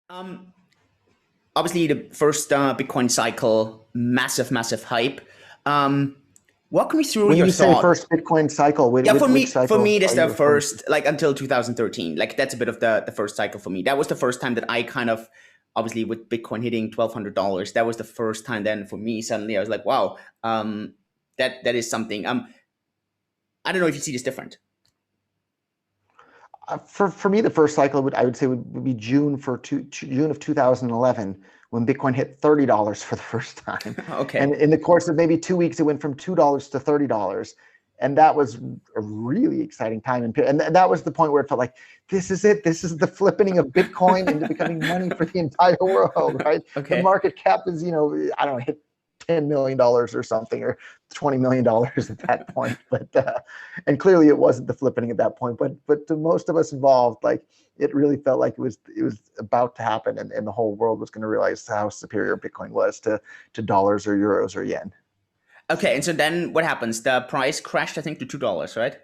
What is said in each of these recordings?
Um, Obviously, the first Bitcoin cycle, massive hype. Um, Walk me through When your you say thought. first Bitcoin cycle, Yeah, which for cycle me, that's are you the referring to? first, like until 2013. Like that's a bit of the first cycle for me. That was the first time that I kind of, obviously, with Bitcoin hitting $1,200, that was the first time. Then for me, suddenly I was like, wow, that is something. I don't know if you see this different. For me, the first cycle I would say would be June of 2011 when Bitcoin hit $30 for the first time, and Okay. in the course of maybe 2 weeks, it went from $2 to $30, and that was a really exciting time. And that was the point where it felt like this is it. This is the flipping of Bitcoin into becoming money for the entire world, right? The Okay. market cap is, I don't know, hit $10 million or something, or $20 million at that point. But and clearly it wasn't the flipping at that point. But to most of us involved, like it really felt like it was about to happen, and the whole world was going to realize how superior Bitcoin was to dollars or euros or yen. Okay. And so then what happens? The price crashed, I think, to $2, right?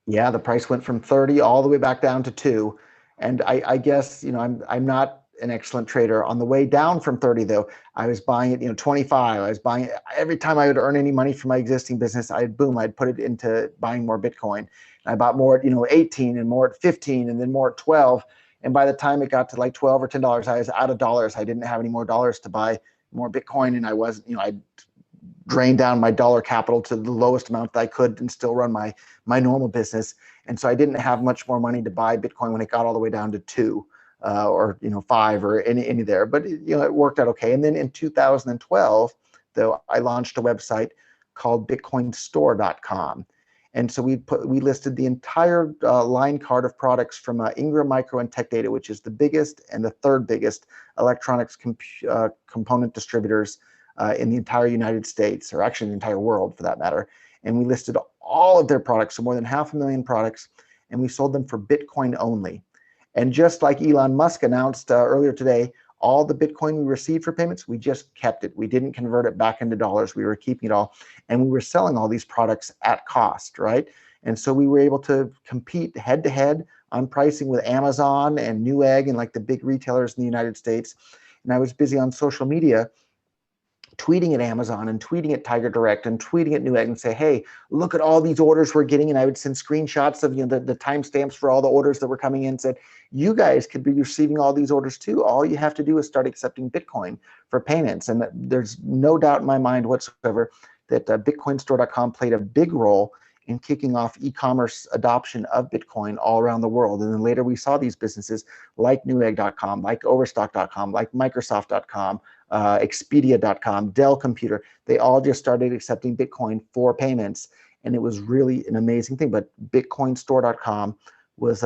Yeah, the price went from 30 all the way back down to 2. And I guess, I'm not an excellent trader. On the way down from 30 though, I was buying it, 25. I was buying it every time I would earn any money from my existing business, I'd put it into buying more Bitcoin. And I bought more at, 18, and more at 15, and then more at 12. And by the time it got to like 12 or $10, I was out of dollars. I didn't have any more dollars to buy more Bitcoin. And I wasn't, I drain down my dollar capital to the lowest amount that I could and still run my normal business. And so I didn't have much more money to buy Bitcoin when it got all the way down to 2, or 5, or any there. But it worked out okay. And then in 2012, though, I launched a website called bitcoinstore.com. And so we listed the entire line card of products from Ingram Micro and Tech Data, which is the biggest and the third biggest electronics component distributors in the entire United States, or actually the entire world for that matter. And we listed all of their products, so more than 500,000 products, and we sold them for Bitcoin only. And just like Elon Musk announced earlier today, all the Bitcoin we received for payments, we just kept it. We didn't convert it back into dollars. We were keeping it all. And we were selling all these products at cost, right? And so we were able to compete head to head on pricing with Amazon and Newegg and like the big retailers in the United States. And I was busy on social media tweeting at Amazon and tweeting at Tiger Direct and tweeting at Newegg and say, hey, look at all these orders we're getting. And I would send screenshots of the timestamps for all the orders that were coming in, said, you guys could be receiving all these orders too. All you have to do is start accepting Bitcoin for payments. And there's no doubt in my mind whatsoever that bitcoinstore.com played a big role in kicking off e-commerce adoption of Bitcoin all around the world. And then later we saw these businesses like Newegg.com, like Overstock.com, like Microsoft.com, Expedia.com, Dell Computer. They all just started accepting Bitcoin for payments, and it was really an amazing thing. But BitcoinStore.com was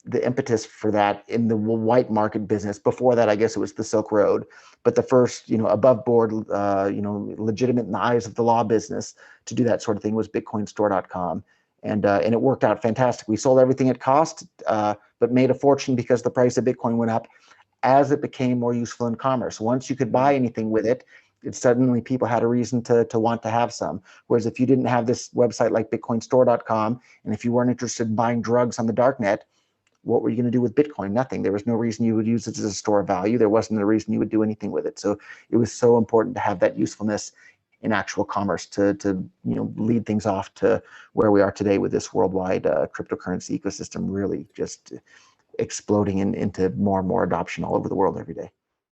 the impetus for that in the white market business. Before that, I guess it was the Silk Road, but the first, above board, legitimate in the eyes of the law business to do that sort of thing was BitcoinStore.com. And it worked out fantastic. We sold everything at cost, but made a fortune because the price of Bitcoin went up as it became more useful in commerce. Once you could buy anything with it, suddenly people had a reason to want to have some. Whereas if you didn't have this website like bitcoinstore.com, and if you weren't interested in buying drugs on the darknet, what were you going to do with Bitcoin? Nothing. There was no reason you would use it as a store of value. There wasn't a reason you would do anything with it. So it was so important to have that usefulness in actual commerce to lead things off to where we are today with this worldwide cryptocurrency ecosystem really just exploding into more and more adoption all over the world every day.